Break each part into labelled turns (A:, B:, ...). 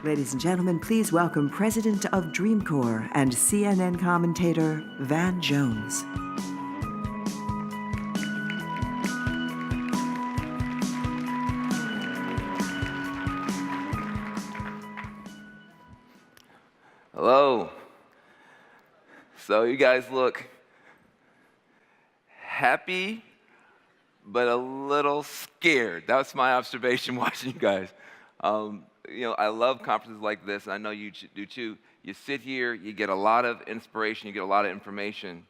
A: Ladies and gentlemen, please welcome President of Dreamcorps and CNN commentator Van Jones.
B: Hello. So you guys look happy, but a little scared. That was my observation watching you guys. I love conferences like this, and I know you do too. You sit here, you get a lot of inspiration, you get a lot of information,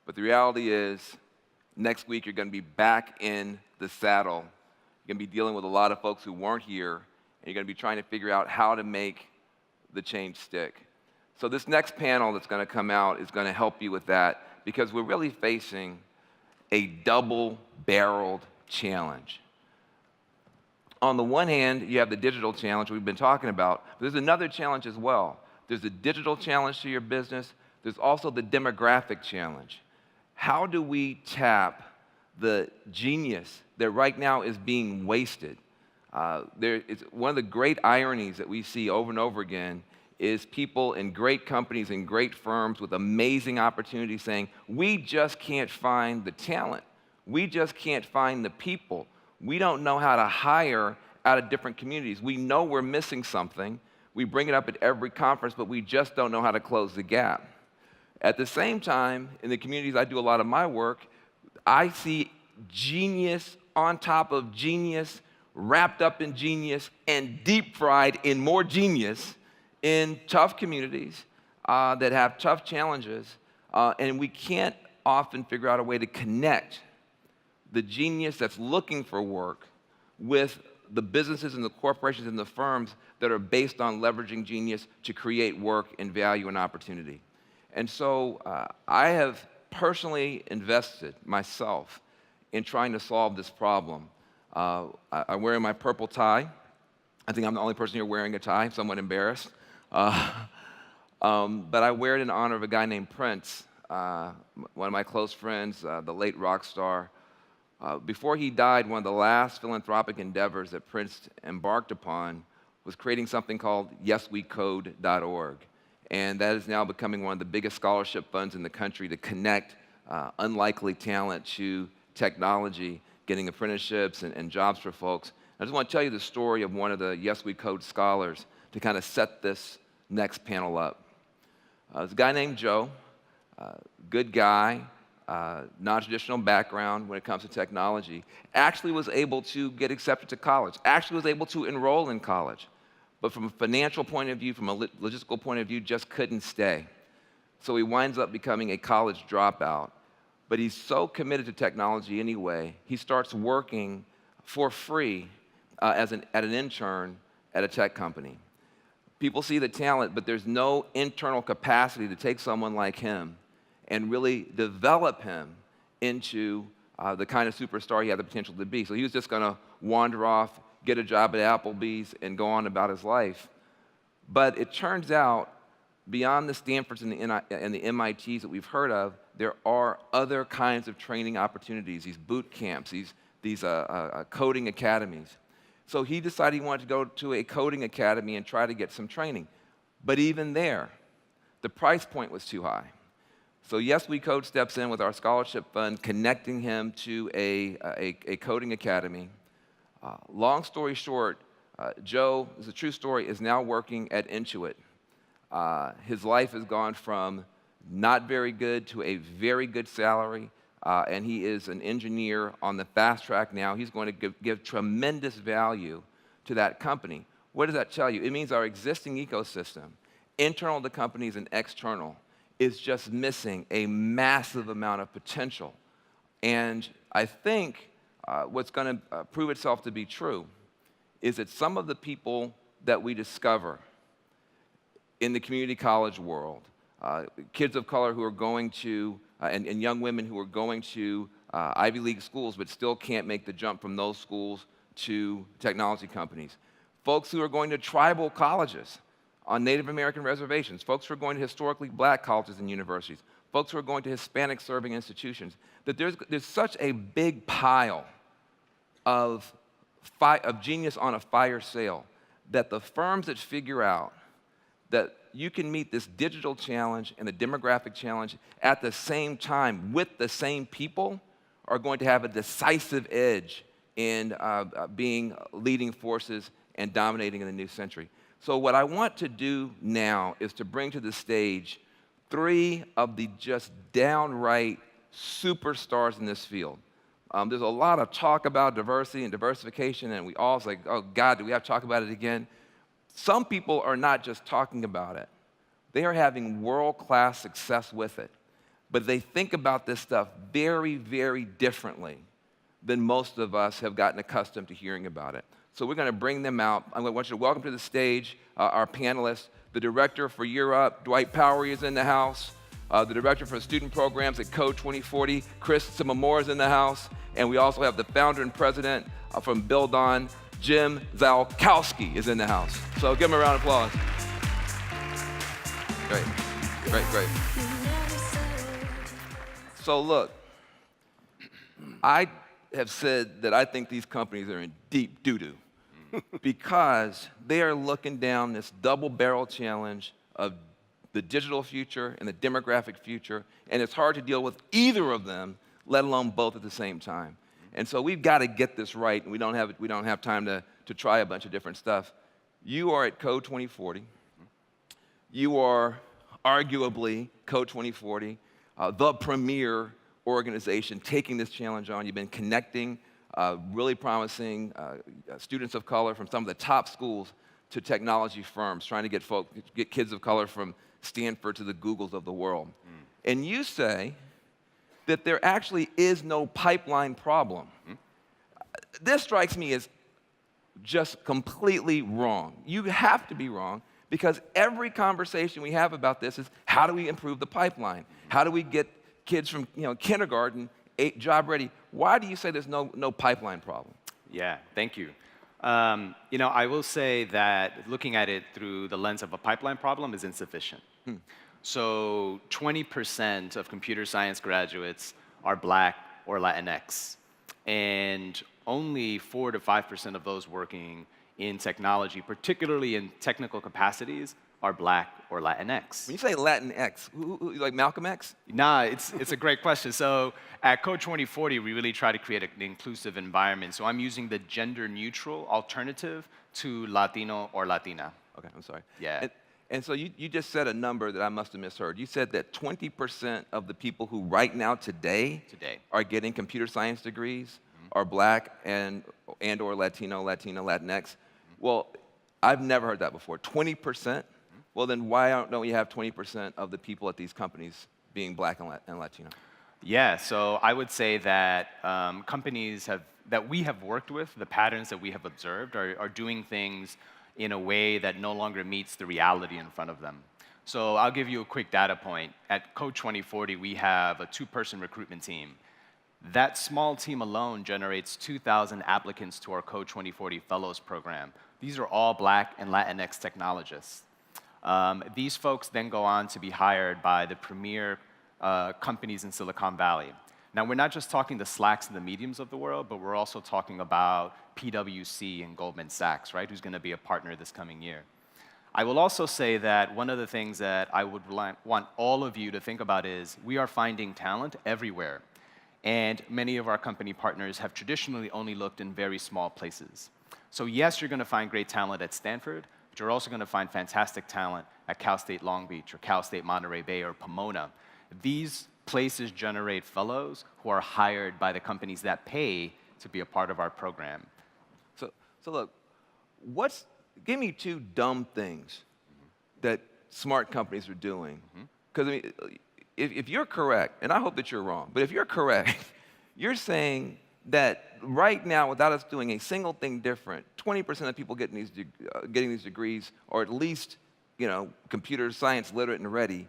B: but the reality is, next week you're going to be back in the saddle. You're going to be dealing with a lot of folks who weren't here, and you're going to be trying to figure out how to make the change stick. So this next panel that's going to come out is going to help you with that, because we're really facing a double-barreled challenge. On the one hand, you have the digital challenge we've been talking about, but there's another challenge as well. There's a digital challenge to your business. There's also the demographic challenge. How do we tap the genius that right now is being wasted? It's one of the great ironies that we see over and over again is people in great companies and great firms with amazing opportunities saying, we just can't find the talent. We just can't find the people. We don't know how to hire out of different communities. We know we're missing something. We bring it up at every conference, but we just don't know how to close the gap. At the same time, in the communities I do a lot of my work, I see genius on top of genius, wrapped up in genius, and deep fried in more genius in tough communities that have tough challenges, and we can't often figure out a way to connect the genius that's looking for work with the businesses and the corporations and the firms that are based on leveraging genius to create work and value and opportunity. And so I have personally invested myself in trying to solve this problem. I'm wearing my purple tie. I think I'm the only person here wearing a tie. I'm somewhat embarrassed. But I wear it in honor of a guy named Prince, one of my close friends, the late rock star. Before he died, one of the last philanthropic endeavors that Prince embarked upon was creating something called yeswecode.org. And that is now becoming one of the biggest scholarship funds in the country to connect unlikely talent to technology, getting apprenticeships and jobs for folks. I just want to tell you the story of one of the Yes We Code scholars to kind of set this next panel up. There's a guy named Joe, good guy, non-traditional background when it comes to technology, actually was able to get accepted to college, actually was able to enroll in college, but from a financial point of view, from a logistical point of view, just couldn't stay. So he winds up becoming a college dropout, but he's so committed to technology anyway, he starts working for free at an intern at a tech company. People see the talent, but there's no internal capacity to take someone like him and really develop him into the kind of superstar he had the potential to be. So he was just going to wander off, get a job at Applebee's, and go on about his life. But it turns out, beyond the Stanfords and the MITs that we've heard of, there are other kinds of training opportunities, these boot camps, these coding academies. So he decided he wanted to go to a coding academy and try to get some training. But even there, the price point was too high. So Yes We Code steps in with our scholarship fund, connecting him to a coding academy. Long story short, Joe, this is a true story, is now working at Intuit. His life has gone from not very good to a very good salary, and he is an engineer on the fast track now. He's going to give tremendous value to that company. What does that tell you? It means our existing ecosystem, internal to companies and external, is just missing a massive amount of potential. And I think what's going to prove itself to be true is that some of the people that we discover in the community college world, kids of color who are going to, and young women who are going to Ivy League schools but still can't make the jump from those schools to technology companies, folks who are going to tribal colleges on Native American reservations, folks who are going to historically black colleges and universities, folks who are going to Hispanic serving institutions, that there's such a big pile of genius on a fire sale that the firms that figure out that you can meet this digital challenge and the demographic challenge at the same time with the same people are going to have a decisive edge in being leading forces and dominating in the new century. So what I want to do now is to bring to the stage 3 of the just downright superstars in this field. There's a lot of talk about diversity and diversification, and we all say, oh God, do we have to talk about it again? Some people are not just talking about it. They are having world-class success with it. But they think about this stuff very, very differently than most of us have gotten accustomed to hearing about it. So we're going to bring them out. I want you to welcome to the stage our panelists. The director for Europe, Dwight Powery, is in the house. The director for student programs at Code 2040, Chris Simamore, is in the house. And we also have the founder and president from Build On, Jim Zalkowski, is in the house. So give him a round of applause. Great, great, great. So look, I have said that I think these companies are in deep doo-doo because they are looking down this double-barrel challenge of the digital future and the demographic future, and it's hard to deal with either of them, let alone both at the same time. And so we've got to get this right, and we don't have time to try a bunch of different stuff. You are at Code 2040. You are arguably Code 2040, the premier organization taking this challenge on. You've been connecting really promising students of color from some of the top schools to technology firms, trying to get kids of color from Stanford to the Googles of the world. And you say that there actually is no pipeline problem. This strikes me as just completely wrong. You have to be wrong because every conversation we have about this is how do we improve the pipeline? How do we get kids from kindergarten job ready? Why do you say there's no pipeline problem?
C: Yeah, thank you. I will say that looking at it through the lens of a pipeline problem is insufficient. So 20% of computer science graduates are Black or Latinx, and only 4 to 5% of those working in technology, particularly in technical capacities, are Black or Latinx.
B: When you say Latinx, like Malcolm X?
C: Nah, it's a great question. So at Code 2040, we really try to create an inclusive environment. So I'm using the gender-neutral alternative to Latino or Latina.
B: Okay, I'm sorry.
C: Yeah.
B: And so you just said a number that I must have misheard. You said that 20% of the people who right now today are getting computer science degrees are Black and or Latino, Latinx. Well, I've never heard that before. 20%? Well, then why don't we have 20% of the people at these companies being Black and Latino?
C: Yeah, so I would say that companies that we have worked with, the patterns that we have observed, are doing things in a way that no longer meets the reality in front of them. So I'll give you a quick data point. At Code 2040, we have a 2-person recruitment team. That small team alone generates 2,000 applicants to our Code 2040 Fellows program. These are all Black and Latinx technologists. These folks then go on to be hired by the premier companies in Silicon Valley. Now, we're not just talking the Slacks and the Mediums of the world, but we're also talking about PwC and Goldman Sachs, right, who's going to be a partner this coming year. I will also say that one of the things that I would want all of you to think about is we are finding talent everywhere. And many of our company partners have traditionally only looked in very small places. So yes, you're going to find great talent at Stanford, but you're also going to find fantastic talent at Cal State Long Beach or Cal State Monterey Bay or Pomona. These places generate fellows who are hired by the companies that pay to be a part of our program.
B: So look, give me 2 dumb things that smart companies are doing. Because I mean, if you're correct, and I hope that you're wrong, but if you're correct, you're saying that right now, without us doing a single thing different, 20% of people getting these degrees are at least computer science literate and ready,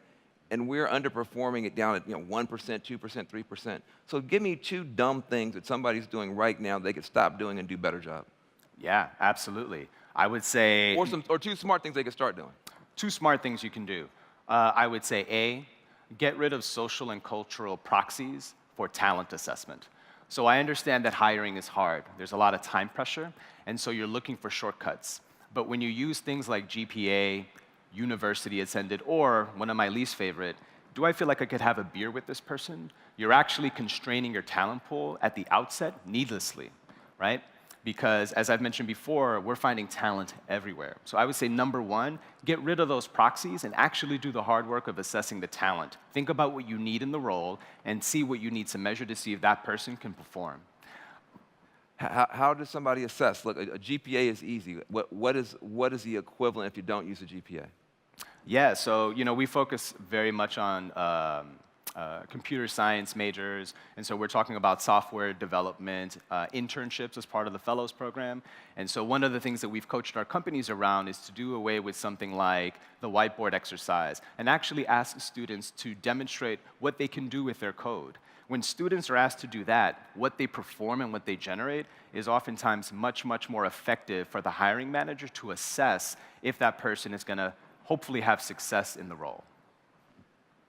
B: and we're underperforming it down at 1%, 2%, 3%. So give me 2 dumb things that somebody's doing right now they could stop doing and do a better job.
C: Yeah, absolutely. I would say...
B: Or 2 smart things they could start doing.
C: 2 smart things you can do. I would say, A, get rid of social and cultural proxies for talent assessment. So I understand that hiring is hard. There's a lot of time pressure, and so you're looking for shortcuts. But when you use things like GPA, university attended, or one of my least favorite, do I feel like I could have a beer with this person? You're actually constraining your talent pool at the outset needlessly, right? Because as I've mentioned before, we're finding talent everywhere. So I would say number one, get rid of those proxies and actually do the hard work of assessing the talent. Think about what you need in the role and see what you need to measure to see if that person can perform.
B: How does somebody assess? Look, a GPA is easy. What is the equivalent if you don't use a GPA?
C: Yeah, so we focus very much on computer science majors, and so we're talking about software development, internships as part of the fellows program. And so one of the things that we've coached our companies around is to do away with something like the whiteboard exercise and actually ask students to demonstrate what they can do with their code. When students are asked to do that, what they perform and what they generate is oftentimes much, much more effective for the hiring manager to assess if that person is going to hopefully have success in the role.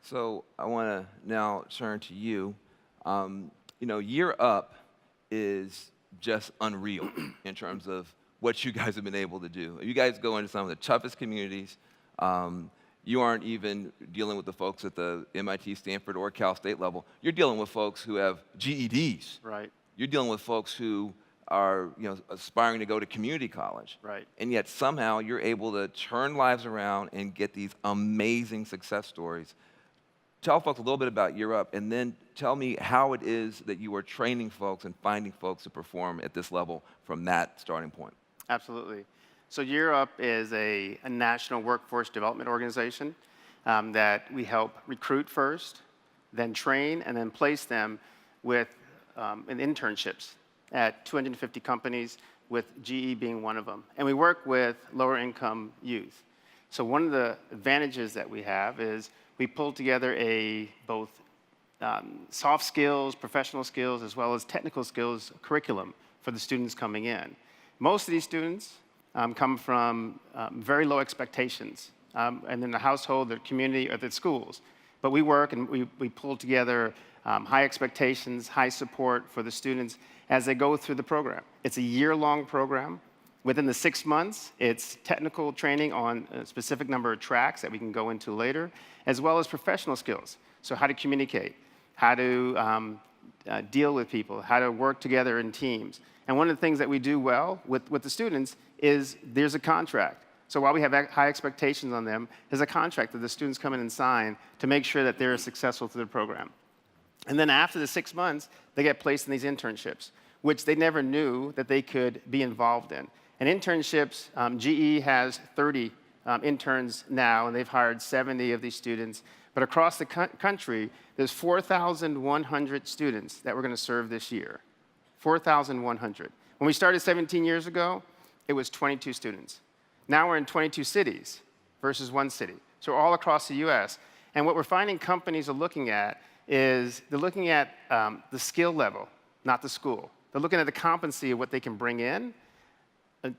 B: So I want to now turn to you. Year Up is just unreal in terms of what you guys have been able to do. You guys go into some of the toughest communities. You aren't even dealing with the folks at the MIT, Stanford, or Cal State level. You're dealing with folks who have GEDs.
D: Right.
B: You're dealing with folks who are aspiring to go to community college.
D: Right.
B: And yet somehow you're able to turn lives around and get these amazing success stories. Tell folks a little bit about Year Up, and then tell me how it is that you are training folks and finding folks to perform at this level from that starting point.
D: Absolutely. So Year Up is a national workforce development organization that we help recruit first, then train, and then place them with in internships at 250 companies, with GE being one of them. And we work with lower income youth. So one of the advantages that we have is we pull together both soft skills, professional skills, as well as technical skills curriculum for the students coming in. Most of these students come from very low expectations, and in the household, their community, or their schools. But we work and we pull together high expectations, high support for the students as they go through the program. It's a year-long program. Within the 6 months, it's technical training on a specific number of tracks that we can go into later, as well as professional skills. So how to communicate, how to deal with people, how to work together in teams. And one of the things that we do well with the students is there's a contract. So while we have high expectations on them, there's a contract that the students come in and sign to make sure that they're successful through the program. And then after the 6 months, they get placed in these internships, which they never knew that they could be involved in. And internships, GE has 30 interns now, and they've hired 70 of these students. But across the country, there's 4,100 students that we're going to serve this year. 4,100. When we started 17 years ago, it was 22 students. Now we're in 22 cities versus 1 city. So we're all across the US. And what we're finding companies are looking at is they're looking at the skill level, not the school. They're looking at the competency of what they can bring in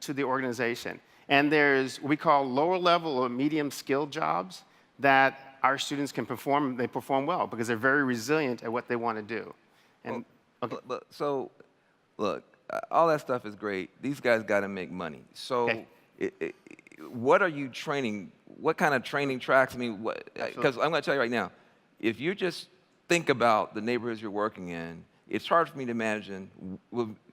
D: to the organization. And there's what we call lower level or medium skill jobs that our students can perform. They perform well because they're very resilient at what they want to do. And
B: So, look, all that stuff is great. These guys got to make money. So, what are you training? What kind of training tracks? I mean, because I'm going to tell you right now, if you just think about the neighborhoods you're working in, it's hard for me to imagine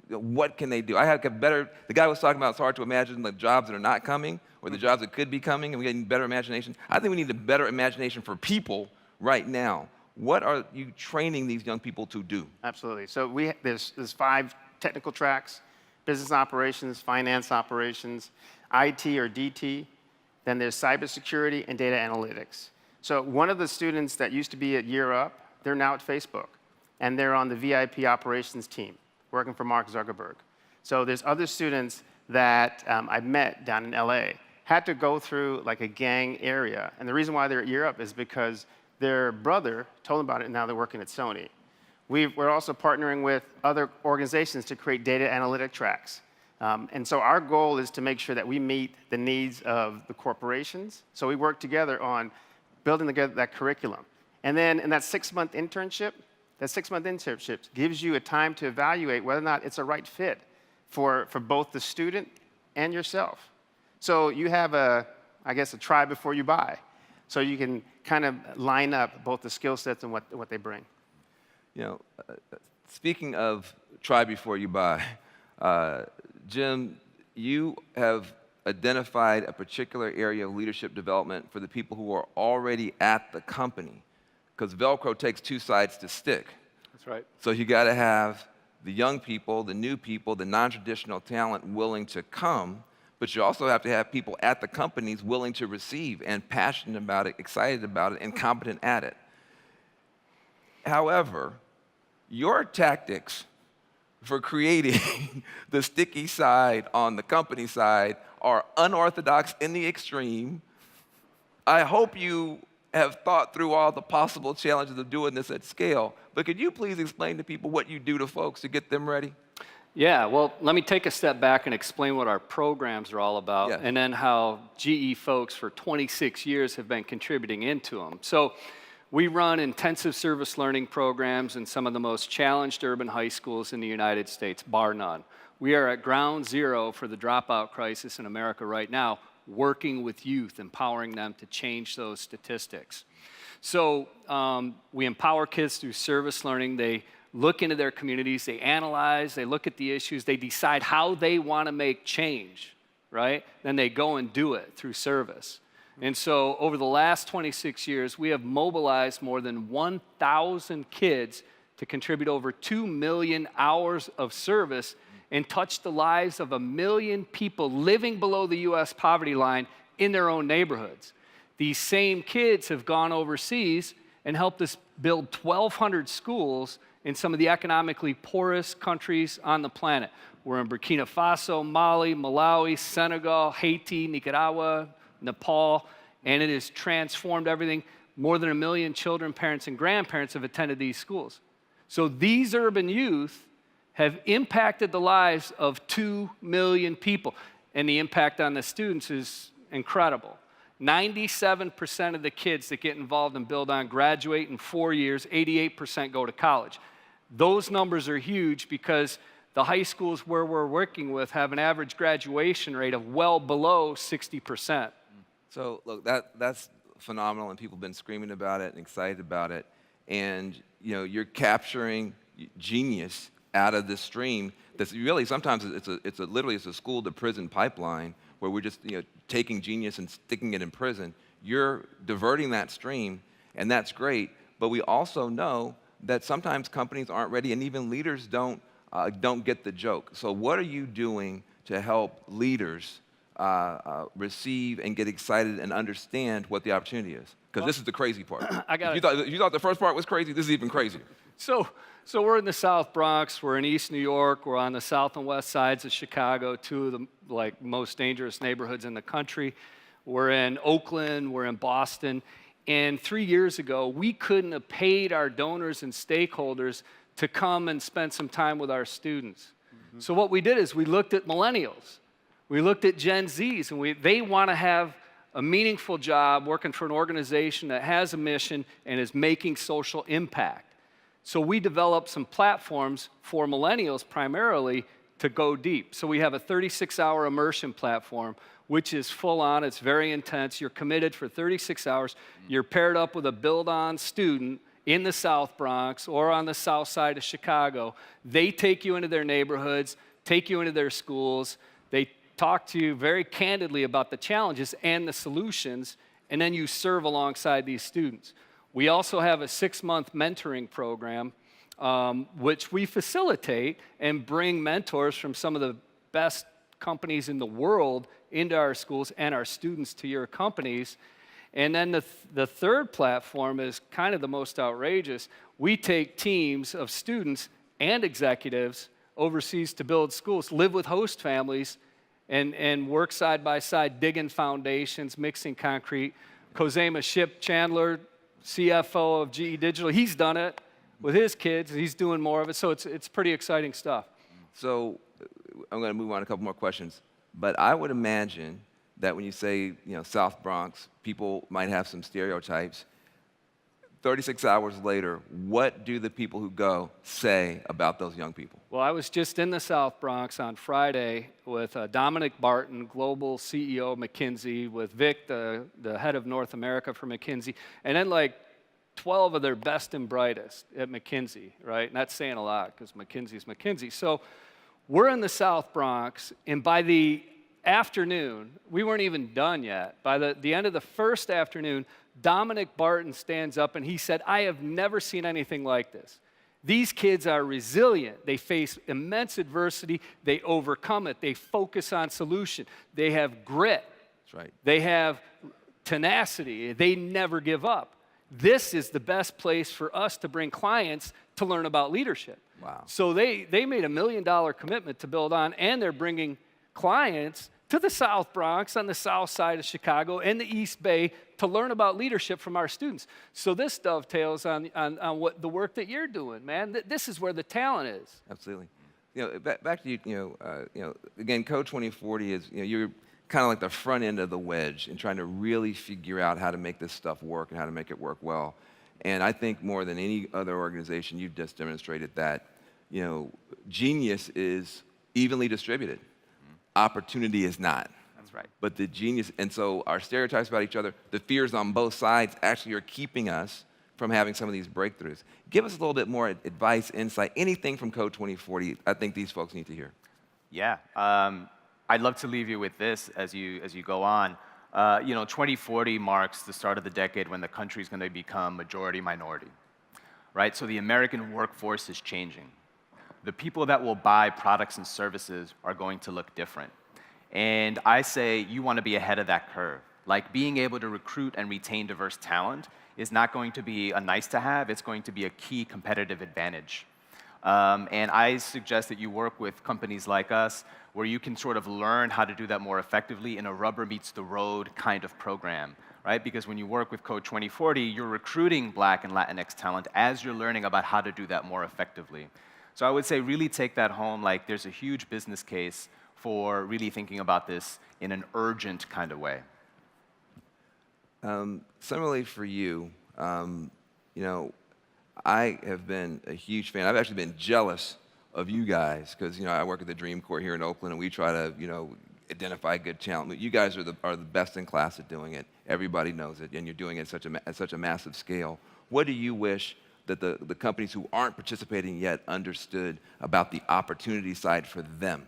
B: what can they do. The guy was talking about it's hard to imagine the jobs that are not coming or the jobs that could be coming, and we need better imagination. I think we need a better imagination for people right now. What are you training these young people to do?
D: Absolutely. So there's 5 technical tracks: business operations, finance operations, IT or DT. Then there's cybersecurity and data analytics. So one of the students that used to be at Year Up, they're now at Facebook, and they're on the VIP operations team, working for Mark Zuckerberg. So there's other students that I met down in LA, had to go through like a gang area. And the reason why they're at Year Up is because their brother told them about it, and now they're working at Sony. We're also partnering with other organizations to create data analytic tracks. And so our goal is to make sure that we meet the needs of the corporations. So we work together on building together that curriculum. And then in that 6-month internship, gives you a time to evaluate whether or not it's a right fit for both the student and yourself. So you have I guess, a try before you buy. So you can kind of line up both the skill sets and what they bring.
B: You know, speaking of try before you buy, Jim, you have identified a particular area of leadership development for the people who are already at the company, because Velcro takes two sides to stick.
E: That's right.
B: So you got to have the young people, the new people, the non-traditional talent willing to come, but you also have to have people at the companies willing to receive and passionate about it, excited about it, and competent at it. However, your tactics for creating the sticky side on the company side are unorthodox in the extreme. I hope you have thought through all the possible challenges of doing this at scale, but could you please explain to people what you do to folks to get them ready?
E: Yeah, well, let me take a step back and explain what our programs are all about,
B: Yes.
E: and then how GE folks for 26 years have been contributing into them. So we run intensive service learning programs in some of the most challenged urban high schools in the United States, bar none. We are at ground zero for the dropout crisis in America right now, working with youth, empowering them to change those statistics. So we empower kids through service learning. They look into their communities, they analyze, they look at the issues, they decide how they want to make change, right? Then they go and do it through service. And so over the last 26 years, we have mobilized more than 1,000 kids to contribute over 2 million hours of service and touch the lives of 1 million people living below the U.S. poverty line in their own neighborhoods. These same kids have gone overseas and helped us build 1,200 schools in some of the economically poorest countries on the planet. We're in Burkina Faso, Mali, Malawi, Senegal, Haiti, Nicaragua, Nepal, and it has transformed everything. More than 1 million children, parents, and grandparents have attended these schools. So these urban youth have impacted the lives of 2 million people, and the impact on the students is incredible. 97% of the kids that get involved in Build On graduate in 4 years, 88% go to college. Those numbers are huge because the high schools where we're working with have an average graduation rate of well below 60%.
B: So look, that's phenomenal, and people have been screaming about it and excited about it. And you know, you're capturing genius out of this stream. That's really sometimes it's literally a school to prison pipeline where we're just taking genius and sticking it in prison. You're diverting that stream, and that's great. But we also know that sometimes companies aren't ready, and even leaders don't get the joke. So what are you doing to help leaders receive and get excited and understand what the opportunity is? Because this is the crazy part. If you thought the first part was crazy, this is even crazier.
E: So we're in the South Bronx, we're in East New York, we're on the south and west sides of Chicago, two of the most dangerous neighborhoods in the country. We're in Oakland, we're in Boston. And 3 years ago, we couldn't have paid our donors and stakeholders to come and spend some time with our students. Mm-hmm. So what we did is we looked at millennials. We looked at Gen Zs, and they want to have a meaningful job working for an organization that has a mission and is making social impact. So we developed some platforms for millennials primarily to go deep. So we have a 36-hour immersion platform, which is full on, it's very intense. You're committed for 36 hours. You're paired up with a Build On student in the South Bronx or on the south side of Chicago. They take you into their neighborhoods, take you into their schools. They talk to you very candidly about the challenges and the solutions, and then you serve alongside these students. We also have a 6-month mentoring program, which we facilitate and bring mentors from some of the best companies in the world into our schools and our students to your companies. And then the third platform is kind of the most outrageous. We take teams of students and executives overseas to build schools, live with host families, and work side by side, digging foundations, mixing concrete. Kozema Ship Chandler, CFO of GE Digital, he's done it with his kids. He's doing more of it, so it's pretty exciting stuff.
B: So I'm going to move on to a couple more questions. But I would imagine that when you say South Bronx, people might have some stereotypes. 36 hours later, what do the people who go say about those young people?
E: Well, I was just in the South Bronx on Friday with Dominic Barton, global CEO of McKinsey, with Vic, the head of North America for McKinsey, and then like 12 of their best and brightest at McKinsey, right? And that's saying a lot because McKinsey's McKinsey. So we're in the South Bronx, and by the afternoon, we weren't even done yet. By the end of the first afternoon, Dominic Barton stands up and he said, I have never seen anything like this. These kids are resilient. They face immense adversity. They overcome it. They focus on solution. They have grit.
B: That's right.
E: They have tenacity. They never give up. This is the best place for us to bring clients to learn about leadership.
B: Wow.
E: So they made $1 million commitment to build on, and they're bringing clients to the South Bronx on the south side of Chicago and the East Bay to learn about leadership from our students. So this dovetails on what the work that you're doing, man. This is where the talent is.
B: Absolutely. Back to you. Again, Code 2040 is you're kind of like the front end of the wedge in trying to really figure out how to make this stuff work and how to make it work well. And I think more than any other organization, you've just demonstrated that genius is evenly distributed. Opportunity is not.
C: That's right.
B: But the genius, and so our stereotypes about each other, the fears on both sides actually are keeping us from having some of these breakthroughs. Give us a little bit more advice, insight, anything from Code 2040 I think these folks need to hear.
C: Yeah, I'd love to leave you with this as you go on. 2040 marks the start of the decade when the country's going to become majority minority, right? So the American workforce is changing. The people that will buy products and services are going to look different. And I say you want to be ahead of that curve. Like being able to recruit and retain diverse talent is not going to be a nice to have, it's going to be a key competitive advantage. And I suggest that you work with companies like us where you can sort of learn how to do that more effectively in a rubber meets the road kind of program, right? Because when you work with Code 2040, you're recruiting Black and Latinx talent as you're learning about how to do that more effectively. So I would say really take that home, like there's a huge business case for really thinking about this in an urgent kind of way.
B: Similarly for you, I have been a huge fan. I've actually been jealous of you guys because I work at the Dream Corps here in Oakland, and we try to identify good talent. But you guys are the best in class at doing it. Everybody knows it, and you're doing it at such a massive scale. What do you wish that the companies who aren't participating yet understood about the opportunity side for them?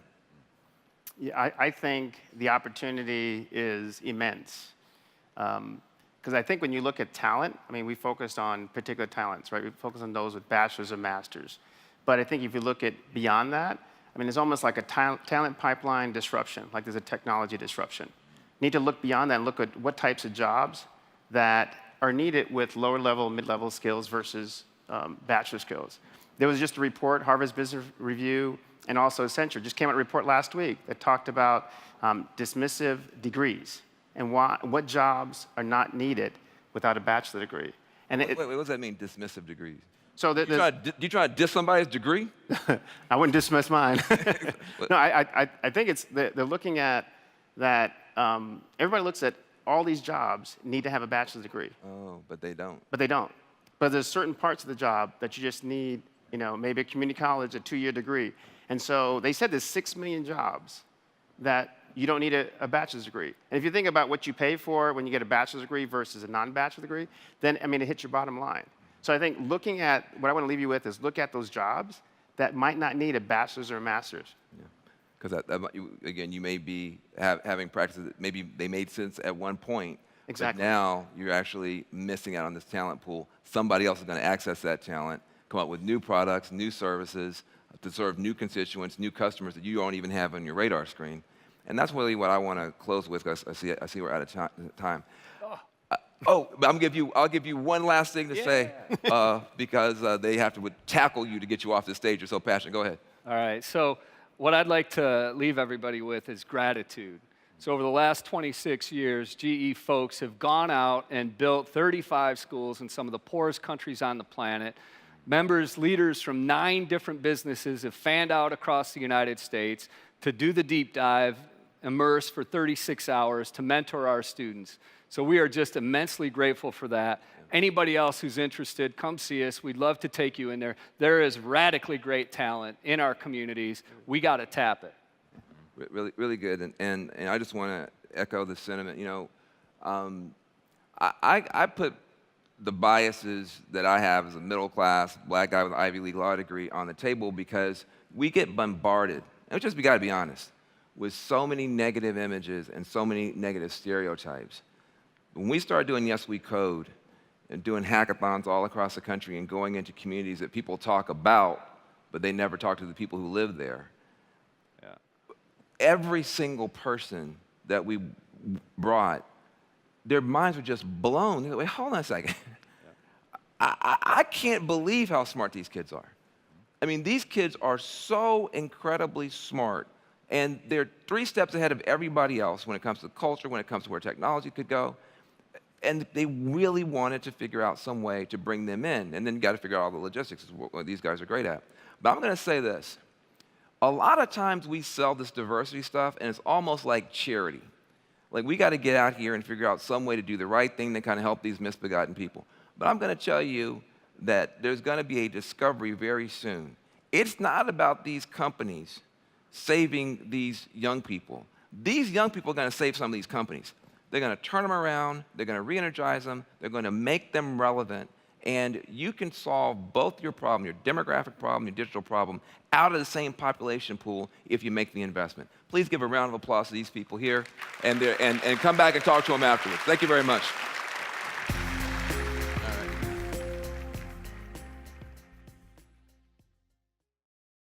D: Yeah, I think the opportunity is immense. Because I think when you look at talent, we focused on particular talents, right? We focus on those with bachelor's or master's. But I think if you look at beyond that, it's almost like a talent pipeline disruption, like there's a technology disruption. You need to look beyond that and look at what types of jobs that are needed with lower level, mid-level skills versus bachelor skills. There was just a report, Harvard's Business Review, and also Accenture just came out a report last week that talked about dismissive degrees and what jobs are not needed without a bachelor degree. And
B: wait, what does that mean, dismissive degrees?
D: So
B: do you try to diss somebody's degree?
D: I wouldn't dismiss mine. No, I think they're looking at that. Everybody looks at all these jobs need to have a bachelor's degree.
B: Oh, but they don't.
D: But they don't. But there's certain parts of the job that you just need, maybe a community college, a 2-year degree. And so they said there's 6 million jobs that you don't need a bachelor's degree. And if you think about what you pay for when you get a bachelor's degree versus a non-bachelor degree, then, it hits your bottom line. So I think looking at, what I want to leave you with is look at those jobs that might not need a bachelor's or a master's.
B: Yeah. Because again, you may be having practices that maybe they made sense at one point,
D: exactly.
B: But now you're actually missing out on this talent pool. Somebody else is going to access that talent, come up with new products, new services to serve new constituents, new customers that you don't even have on your radar screen. And that's really what I want to close with, because I see we're out of time. But I'll give you one last thing to say, because they have to tackle you to get you off the stage. You're so passionate. Go ahead.
E: All right. So what I'd like to leave everybody with is gratitude. So over the last 26 years, GE folks have gone out and built 35 schools in some of the poorest countries on the planet. Leaders from 9 different businesses have fanned out across the United States to do the deep dive, immerse for 36 hours to mentor our students. So we are just immensely grateful for that. Anybody else who's interested, come see us. We'd love to take you in there. There is radically great talent in our communities. We got to tap it.
B: Really, really good. And I just want to echo the sentiment. You know, I put the biases that I have as a middle-class black guy with an Ivy League law degree on the table because we get bombarded, and we got to be honest, with so many negative images and so many negative stereotypes. When we started doing Yes We Code and doing hackathons all across the country and going into communities that people talk about, but they never talk to the people who live there, every single person that we brought, their minds were just blown. They're like, wait, hold on a second. I can't believe how smart these kids are. I mean, these kids are so incredibly smart, and they're 3 steps ahead of everybody else when it comes to culture, when it comes to where technology could go. And they really wanted to figure out some way to bring them in. And then you got to figure out all the logistics, is what these guys are great at. But I'm going to say this. A lot of times we sell this diversity stuff, and it's almost like charity. Like, we got to get out here and figure out some way to do the right thing to kind of help these misbegotten people. But I'm going to tell you that there's going to be a discovery very soon. It's not about these companies saving these young people. These young people are going to save some of these companies. They're going to turn them around, they're going to re-energize them, they're going to make them relevant, and you can solve both your problem, your demographic problem, your digital problem, out of the same population pool if you make the investment. Please give a round of applause to these people here, and come back and talk to them afterwards. Thank you very much.